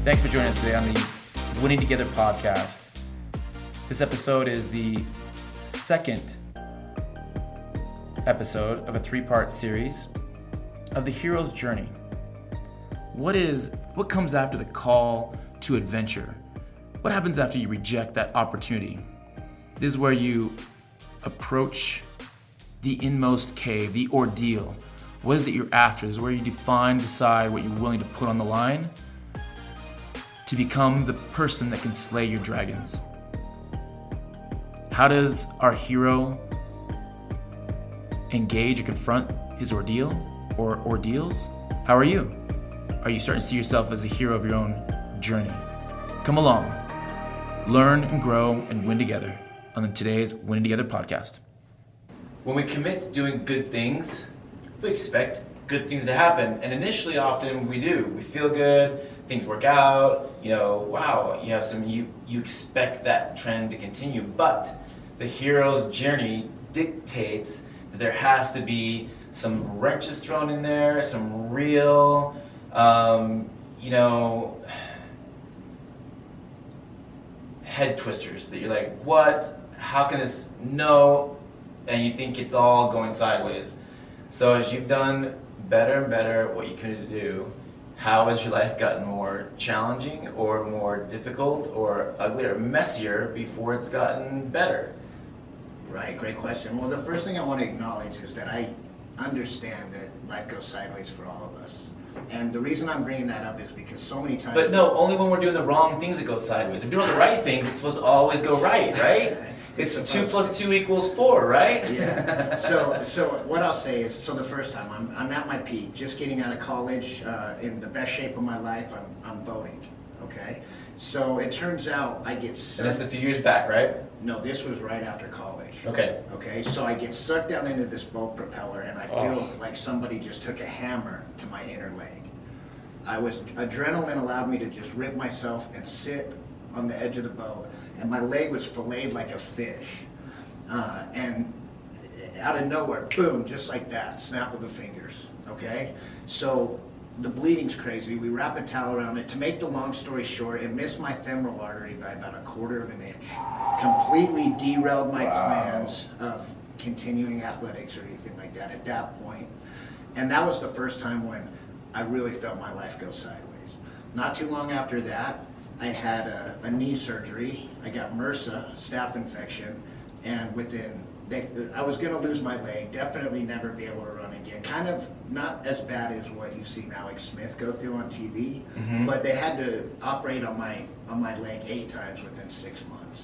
Thanks for joining us today on the Winning Together podcast. This episode is the second episode of a three-part series of the hero's journey. What comes after the call to adventure? What happens after you reject that opportunity? This is where you approach the inmost cave, the ordeal. What is it you're after? This is where you decide what you're willing to put on the line to become the person that can slay your dragons. How does our hero engage or confront his ordeal or ordeals? How are you? Are you starting to see yourself as a hero of your own journey? Come along, learn and grow and win together on today's Winning Together podcast. When we commit to doing good things, we expect good things to happen. And initially, often we do. We feel good, things work out, wow, you expect that trend to continue. But the hero's journey dictates that there has to be some wrenches thrown in there, some real, head twisters that you're like, what? How can this? No. And you think it's all going sideways. So as you've done better and better what you committed to do, how has your life gotten more challenging or more difficult or uglier or messier before it's gotten better? Right, great question. Well, the first thing I want to acknowledge is that I understand that life goes sideways for all of us. And the reason I'm bringing that up is because so many times... But no, only when we're doing the wrong things it goes sideways. If you're doing the right things, it's supposed to always go right? It's 2 + 2 = 4, right? Yeah. So what I'll say is, the first time I'm at my peak, just getting out of college, in the best shape of my life, I'm boating. Okay. So it turns out I get sucked. And that's a few years back, right? No, this was right after college. Okay. Okay. So I get sucked down into this boat propeller, and I feel like somebody just took a hammer to my inner leg. Adrenaline allowed me to just rip myself and sit on the edge of the boat. And my leg was filleted like a fish. And out of nowhere, boom, just like that, snap of the fingers, okay? So the bleeding's crazy. We wrap a towel around it. To make the long story short, it missed my femoral artery by about 1/4 of an inch. Completely derailed my plans of continuing athletics or anything like that at that point. And that was the first time when I really felt my life go sideways. Not too long after that, I had a knee surgery. I got MRSA, staph infection, and I was going to lose my leg, definitely never be able to run again. Kind of not as bad as what you see Alex Smith go through on TV, but they had to operate on my leg 8 times within 6 months.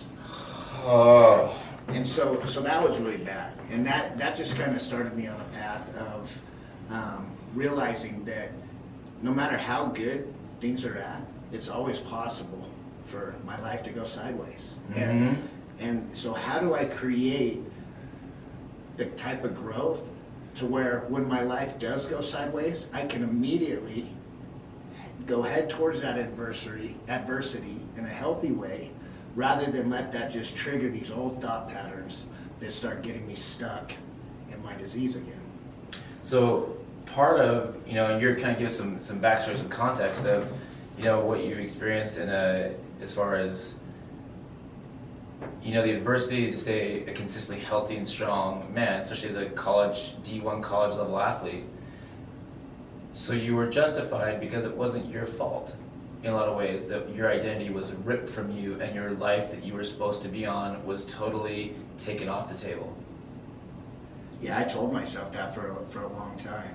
Oh. And so that was really bad, and that just kind of started me on a path of realizing that no matter how good things are at, it's always possible for my life to go sideways. And so how do I create the type of growth to where when my life does go sideways, I can immediately go head towards that adversity in a healthy way, rather than let that just trigger these old thought patterns that start getting me stuck in my disease again. So part of, and you're kind of give us some backstory, some context of, what you experienced as far as, the adversity to stay a consistently healthy and strong man, especially as a D1 college level athlete. So you were justified because it wasn't your fault in a lot of ways, that your identity was ripped from you and your life that you were supposed to be on was totally taken off the table. Yeah, I told myself that for a long time.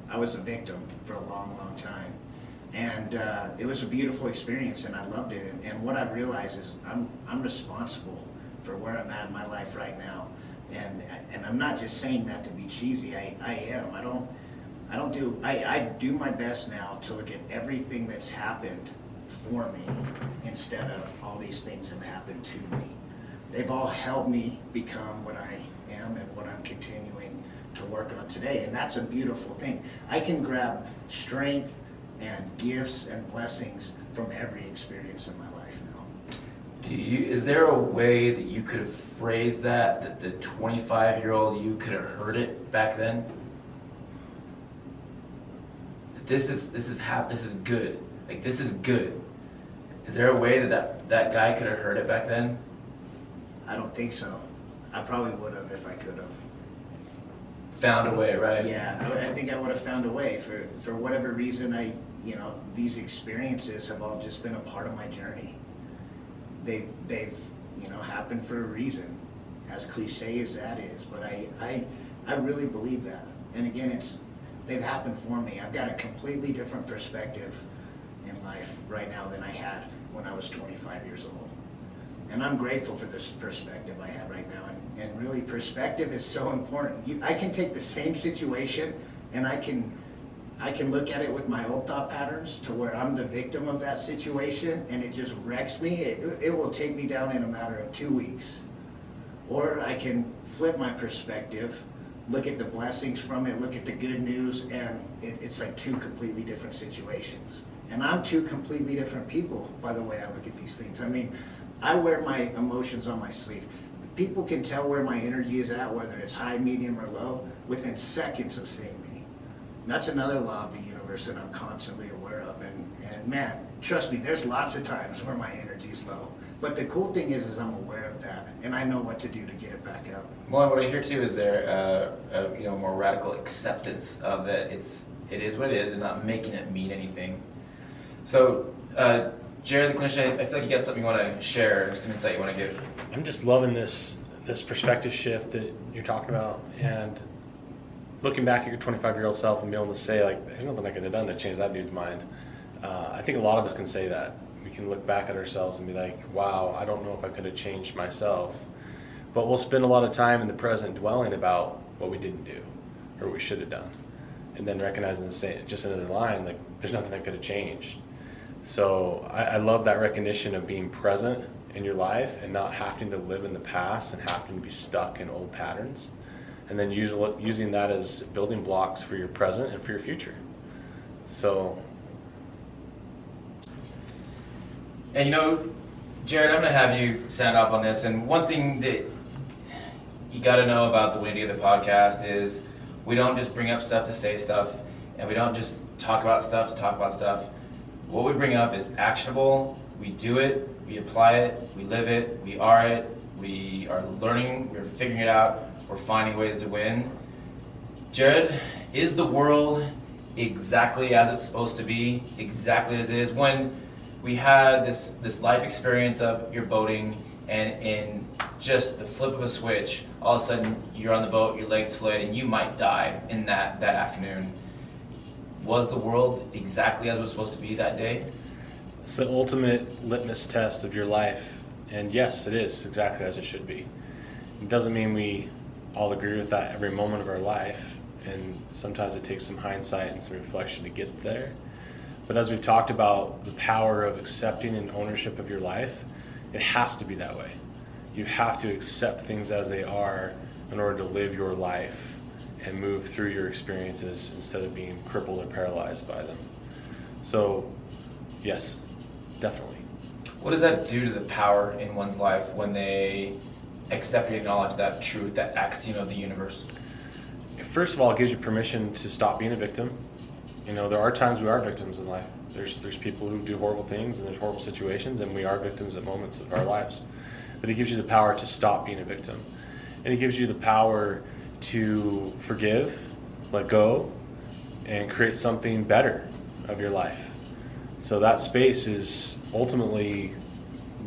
I was a victim for a long, long time. And it was a beautiful experience, and I loved it. And what I've realized is I'm responsible for where I'm at in my life right now. And I'm not just saying that to be cheesy. I am. I do my best now to look at everything that's happened for me instead of all these things have happened to me. They've all helped me become what I am and what I'm continuing to work on today. And that's a beautiful thing. I can grab strength and gifts and blessings from every experience in my life now. Is there a way that you could have phrased that the 25-year-old you could have heard it back then? This is good. like, this is good. Is there a way that guy could have heard it back then? I don't think so. I probably would have if I could have. Found a way, right? Yeah, I think I would have found a way. For whatever reason, these experiences have all just been a part of my journey. They've happened for a reason, as cliche as that is. But I really believe that. And again, they've happened for me. I've got a completely different perspective in life right now than I had when I was 25 years old. And I'm grateful for this perspective I have right now. And really, perspective is so important. I can take the same situation and I can look at it with my old thought patterns to where I'm the victim of that situation and it just wrecks me. It will take me down in a matter of 2 weeks. Or I can flip my perspective, look at the blessings from it, look at the good news, and it's like two completely different situations. And I'm two completely different people by the way I look at these things. I mean, I wear my emotions on my sleeve. People can tell where my energy is at, whether it's high, medium, or low, within seconds of seeing me. That's another law of the universe that I'm constantly aware of. And man, trust me, there's lots of times where my energy's low. But the cool thing is I'm aware of that, and I know what to do to get it back up. Well, what I hear too is there, more radical acceptance of that it is what it is, and not making it mean anything. So, Jared, the clinician, I feel like you got something you want to share, some insight you want to give. I'm just loving this perspective shift that you're talking about, and looking back at your 25-year-old self and being able to say, like, there's nothing I could have done to change that dude's mind. I think a lot of us can say that. We can look back at ourselves and be like, wow, I don't know if I could have changed myself. But we'll spend a lot of time in the present dwelling about what we didn't do or what we should have done. And then recognizing just another line, like, there's nothing I could have changed. So I love that recognition of being present in your life and not having to live in the past and having to be stuck in old patterns. And then using that as building blocks for your present and for your future. So. And Jared, I'm going to have you sound off on this. And one thing that you got to know about the Windy of the podcast is we don't just bring up stuff to say stuff, and we don't just talk about stuff to talk about stuff. What we bring up is actionable. We do it, we apply it, we live it, we are it, we are learning, we're figuring it out, we're finding ways to win. Jared, is the world exactly as it's supposed to be, exactly as it is? When we had this life experience of your boating, and in just the flip of a switch, all of a sudden you're on the boat, your legs split, and you might die in that afternoon. Was the world exactly as it was supposed to be that day? It's the ultimate litmus test of your life. And yes, it is exactly as it should be. It doesn't mean we all agree with that every moment of our life. And sometimes it takes some hindsight and some reflection to get there. But as we've talked about the power of accepting and ownership of your life, it has to be that way. You have to accept things as they are in order to live your life and move through your experiences instead of being crippled or paralyzed by them. So, yes, definitely. What does that do to the power in one's life when they accept and acknowledge that truth, that axiom of the universe? First of all, it gives you permission to stop being a victim. There are times we are victims in life. There's people who do horrible things and there's horrible situations, and we are victims at moments of our lives. But it gives you the power to stop being a victim. And it gives you the power to forgive, let go, and create something better of your life. So that space is ultimately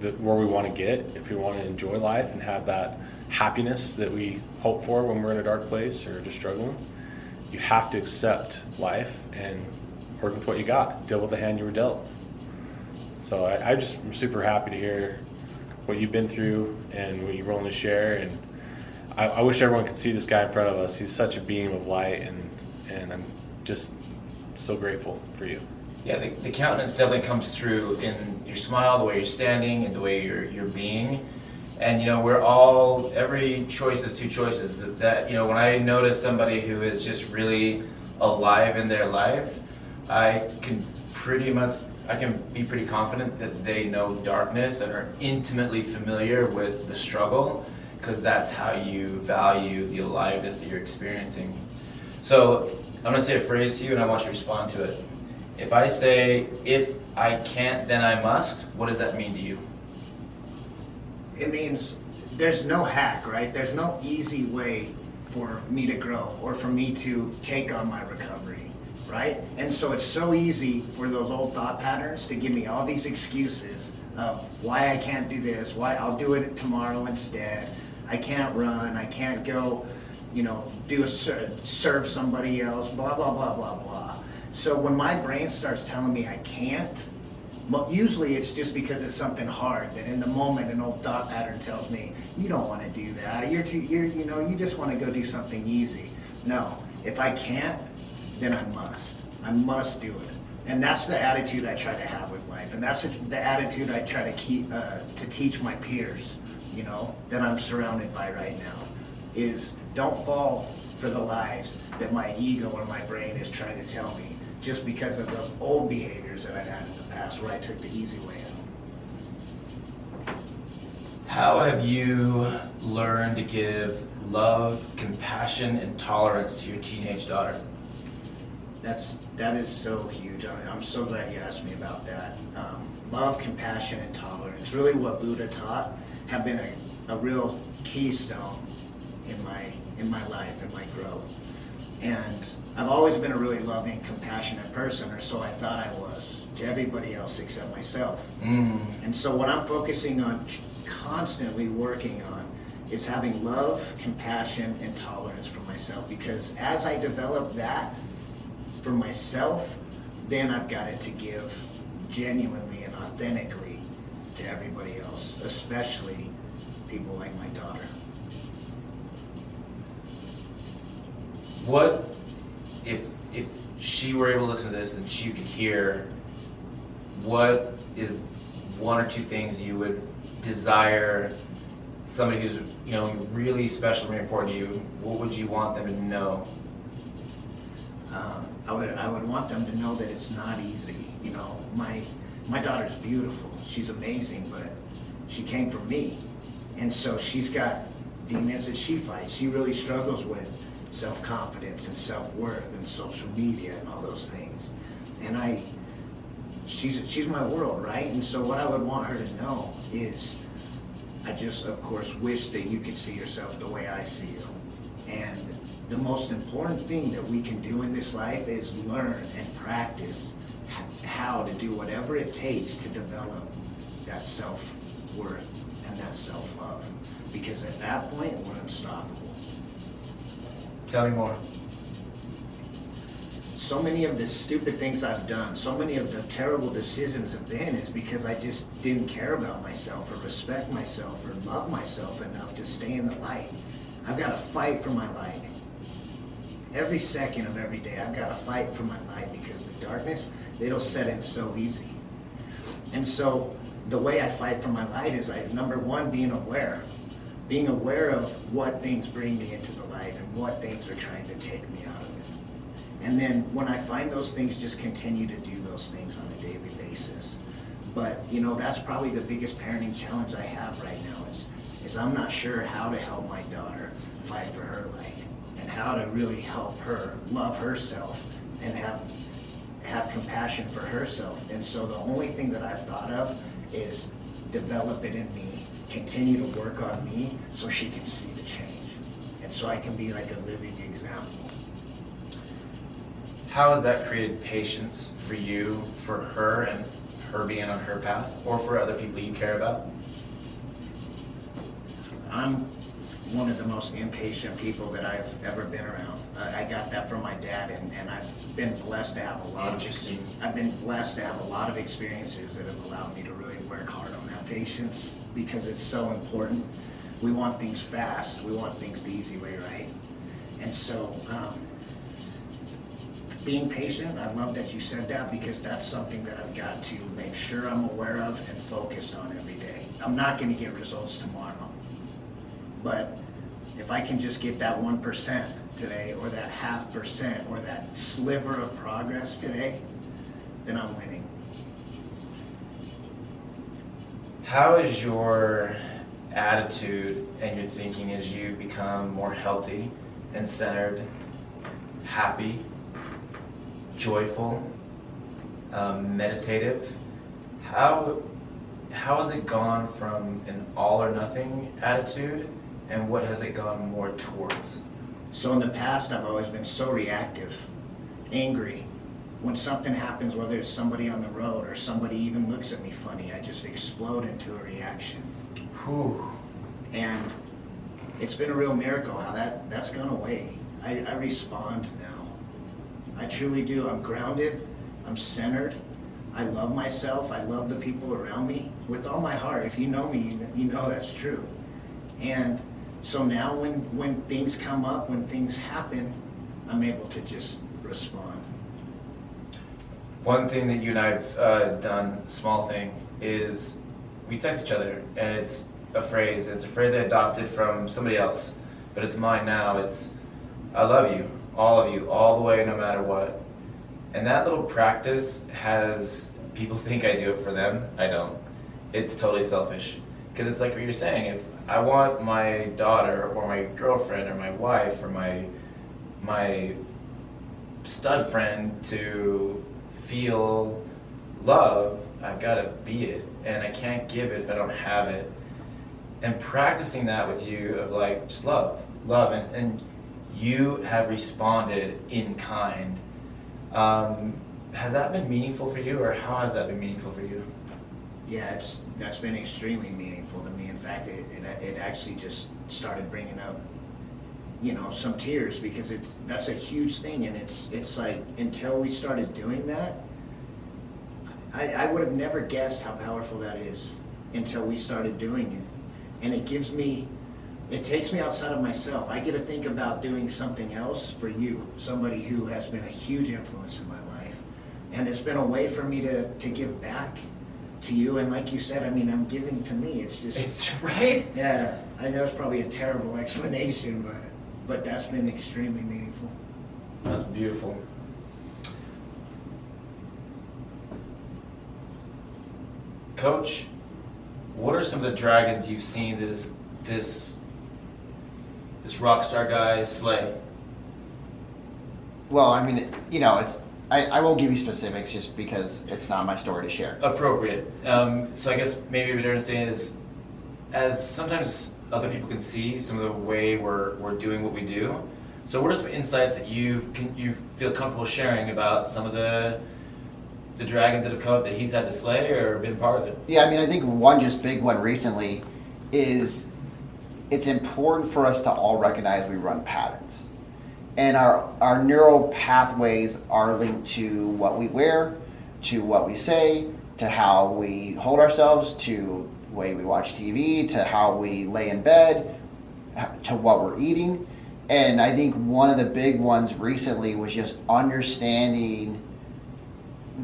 where we want to get if we want to enjoy life and have that happiness that we hope for when we're in a dark place or just struggling. You have to accept life and work with what you got, deal with the hand you were dealt. So I'm super happy to hear what you've been through and what you're willing to share. And I wish everyone could see this guy in front of us. He's such a beam of light, and I'm just so grateful for you. Yeah, the countenance definitely comes through in your smile, the way you're standing, and the way you're being. And we're all, every choice is two choices. That when I notice somebody who is just really alive in their life, I can be pretty confident that they know darkness and are intimately familiar with the struggle, because that's how you value the aliveness that you're experiencing. So I'm going to say a phrase to you, and I want you to respond to it. If I say, if I can't, then I must, what does that mean to you? It means there's no hack, right? There's no easy way for me to grow or for me to take on my recovery, right? And so it's so easy for those old thought patterns to give me all these excuses of why I can't do this, why I'll do it tomorrow instead. I can't run, I can't go, serve somebody else, blah, blah, blah, blah, blah. So when my brain starts telling me I can't, usually it's just because it's something hard that in the moment an old thought pattern tells me, you don't want to do that. You just want to go do something easy. No, if I can't, then I must. I must do it. And that's the attitude I try to have with life. And that's the attitude I try to keep, to teach my peers, that I'm surrounded by right now, is don't fall for the lies that my ego or my brain is trying to tell me just because of those old behaviors that I've had in the past where I took the easy way out. How have you learned to give love, compassion, and tolerance to your teenage daughter? That is so huge. I'm so glad you asked me about that. Love, compassion, and tolerance, really what Buddha taught, have been a real keystone in my life and my growth. And I've always been a really loving, compassionate person, or so I thought I was, to everybody else except myself. And so what I'm focusing on, constantly working on, is having love, compassion, and tolerance for myself. Because as I develop that for myself, then I've got it to give genuinely and authentically to everybody else, especially people like my daughter. What if she were able to listen to this and she could hear, what is one or two things you would desire somebody who's really special, really important to you? What would you want them to know? I would want them to know that it's not easy. My daughter's beautiful. She's amazing, but she came from me, and so she's got demons that she fights. She really struggles with self-confidence and self-worth and social media and all those things. And she's my world, right? And so what I would want her to know is, I just, of course, wish that you could see yourself the way I see you. And the most important thing that we can do in this life is learn and practice how to do whatever it takes to develop that self-worth and that self-love. Because at that point, we're unstoppable. Tell me more. So many of the stupid things I've done, so many of the terrible decisions have been is because I just didn't care about myself or respect myself or love myself enough to stay in the light. I've got to fight for my light. Every second of every day, I've got to fight for my light because the darkness, it'll set in so easy. And so the way I fight for my light is, number one, being aware of what things bring me into the light and what things are trying to take me out of it. And then when I find those things, just continue to do those things on a daily basis. But that's probably the biggest parenting challenge I have right now is I'm not sure how to help my daughter fight for her light and how to really help her love herself and have compassion for herself. And so the only thing that I've thought of is develop it in me, continue to work on me so she can see the change. And so I can be like a living example. How has that created patience for you, for her, and her being on her path, or for other people you care about? I'm one of the most impatient people that I've ever been around. I got that from my dad, and I've been blessed to have a lot of experiences that have allowed me to really work hard on that patience, because it's so important. We want things fast. We want things the easy way, right? And so being patient, I love that you said that, because that's something that I've got to make sure I'm aware of and focused on every day. I'm not going to get results tomorrow, but if I can just get that 1% today, or that 0.5%, or that sliver of progress today, then I'm winning. How is your attitude and your thinking as you become more healthy and centered, happy, joyful, meditative. How has it gone from an all or nothing attitude, and what has it gone more towards? So in the past, I've always been so reactive, angry. When something happens, whether it's somebody on the road or somebody even looks at me funny, I just explode into a reaction. Whew. And it's been a real miracle how that's gone away. I respond now. I truly do. I'm grounded. I'm centered. I love myself. I love the people around me with all my heart. If you know me, you know that's true. And so now when things come up, when things happen, I'm able to just respond. One thing that you and I've done, small thing, is we text each other, and it's a phrase. It's a phrase I adopted from somebody else, but it's mine now. It's, I love you, all the way, no matter what. And that little practice has, people think I do it for them. I don't. It's totally selfish. Because it's like what you're saying, if I want my daughter or my girlfriend or my wife or my stud friend to feel love, I've got to be it, and I can't give it if I don't have it. And practicing that with you of like just love, and you have responded in kind. Has that been meaningful for you, or how has that been meaningful for you? Yeah, that's been extremely meaningful to me. In fact, it actually just started bringing up, some tears, because that's a huge thing, and it's like until we started doing that, I would have never guessed how powerful that is until we started doing it, and it takes me outside of myself. I get to think about doing something else for you, somebody who has been a huge influence in my life, and it's been a way for me to give back to you. And like you said, I'm giving to me. It's right. Yeah, I know it's probably a terrible explanation, but that's been extremely meaningful. That's beautiful. Coach, what are some of the dragons you've seen that this rock star guy slay? Well, it's I won't give you specifics just because it's not my story to share. Appropriate. So I guess maybe what I'm saying is, as sometimes other people can see some of the way we're doing what we do. So what are some insights that you feel comfortable sharing about some of the dragons that have come up that he's had to slay or been part of it? Yeah, I think one just big one recently is it's important for us to all recognize we run patterns. And our neural pathways are linked to what we wear, to what we say, to how we hold ourselves, to the way we watch TV, to how we lay in bed, to what we're eating. And I think one of the big ones recently was just understanding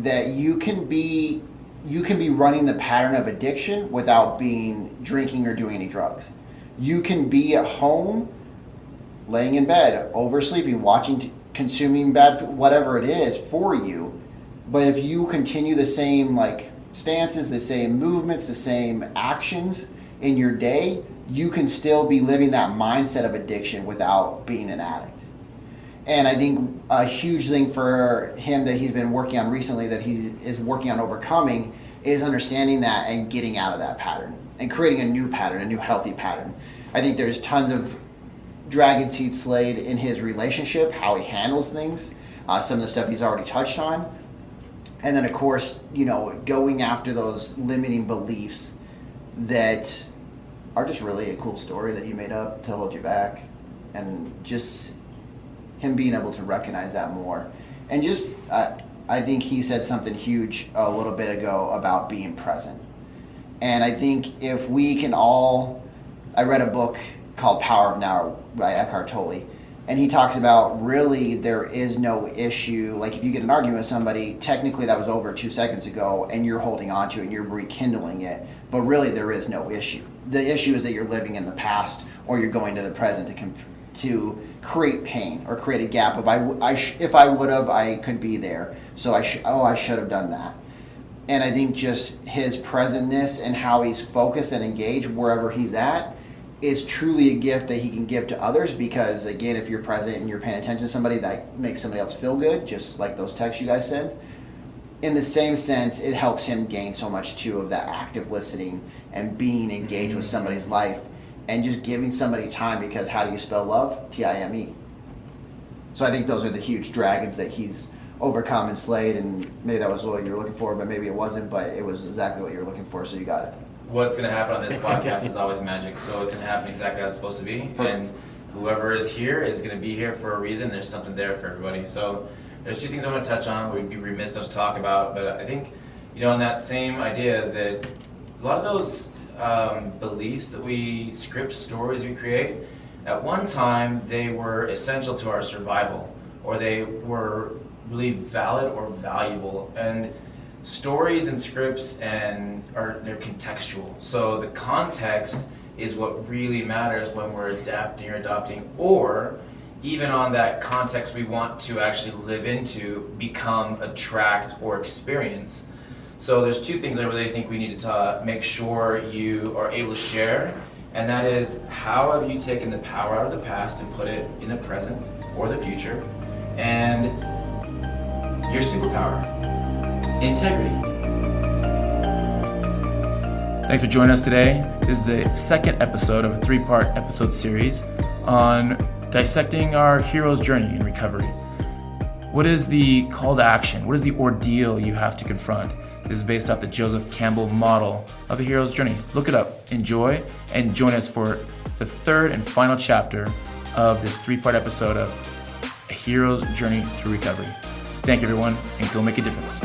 that you can be running the pattern of addiction without being drinking or doing any drugs. You can be at home, laying in bed, oversleeping, watching, consuming bad food, whatever it is for you. But if you continue the same stances, the same movements, the same actions in your day, you can still be living that mindset of addiction without being an addict. And I think a huge thing for him that he's been working on recently, that he is working on overcoming, is understanding that and getting out of that pattern and creating a new pattern, a new healthy pattern. I think there's tons of dragons he'd slayed in his relationship, how he handles things, some of the stuff he's already touched on. And then, of course, going after those limiting beliefs that are just really a cool story that you made up to hold you back. And just him being able to recognize that more. And just, I think he said something huge a little bit ago about being present. And I think if we can all, I read a book called Power of Now by Eckhart Tolle, and he talks about really there is no issue. Like if you get an argument with somebody, technically that was over 2 seconds ago and you're holding on to it and you're rekindling it, but really there is no issue. The issue is that you're living in the past or you're going to the present to create pain or create a gap of if I would have, I could be there. So I should have done that. And I think just his presentness and how he's focused and engaged wherever he's at is truly a gift that he can give to others, because again, if you're present and you're paying attention to somebody, that makes somebody else feel good, just like those texts you guys sent. in the same sense, it helps him gain so much too of that active listening and being engaged with somebody's life and just giving somebody time, because how do you spell love? Time. So I think those are the huge dragons that he's overcome and slayed, and maybe that was what you were looking for, but maybe it wasn't, but it was exactly what you were looking for, so you got it. What's going to happen on this podcast is always magic, so it's going to happen exactly how it's supposed to be. Perfect. And whoever is here is going to be here for a reason. There's something there for everybody. So there's two things I want to touch on. We'd be remiss not to talk about, but I think, in that same idea that a lot of those beliefs that we script, stories we create, at one time they were essential to our survival, or they were really valid or valuable. And stories and scripts they're contextual. So the context is what really matters when we're adapting or adopting, or even on that context we want to actually live into, become, attract, or experience. So there's two things I really think we need to make sure you are able to share, and that is, how have you taken the power out of the past and put it in the present or the future, and your superpower, integrity. Thanks for joining us today. This is the second episode of a 3-part episode series on dissecting our hero's journey in recovery. What is the call to action? What is the ordeal you have to confront? This is based off the Joseph Campbell model of a hero's journey. Look it up, enjoy, and join us for the third and final chapter of this 3-part episode of A Hero's Journey Through Recovery. Thank you, everyone, and go make a difference.